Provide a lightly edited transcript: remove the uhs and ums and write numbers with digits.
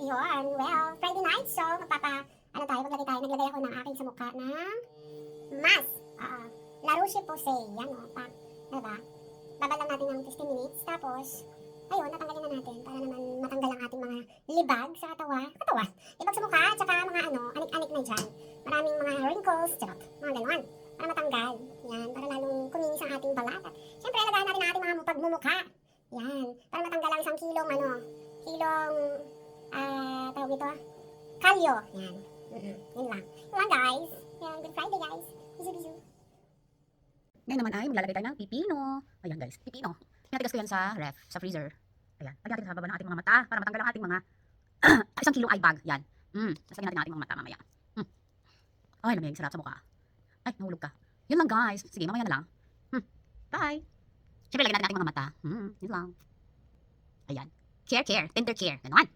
Yun, well, Friday night, so naglagay ako ng aking sa mukha ng mask. La Roche-Posay, yan o, diba? Babal lang natin ng 15 minutes, tapos, ayun, natanggalin na natin para naman matanggal ang ating mga libag sa katawan, libag sa mukha, tsaka mga anik-anik na dyan. Maraming mga wrinkles, charot, mga ganon. Para matanggal, yan, para lalong kuminis ang ating balat. At, syempre, lagayan natin ang ating mga pagmumukha. Yan, para matanggal ang isang kilong, tawag ito, kalyo. Yan, yun lang. Yun lang, guys. Yan, good Friday, guys. Bisu. Ngayon naman ay maglalagay tayo ng pipino. Ayan guys, pipino. Pinatigas ko yan sa ref, sa freezer. Ayan, lagyan natin sa baba ng ating mga mata para matanggal ang ating mga 1 kilong eye bag. Yan. Lasagyan natin ang ating mga mata mamaya. Ay, lamig, sarap sa mukha. Ay, nahulog ka. Yun lang guys. Sige, mamaya na lang. Bye. Siyempre, lagyan natin ang ating mga mata. Yun lang. Ayan. Care. Tender care. Ganon.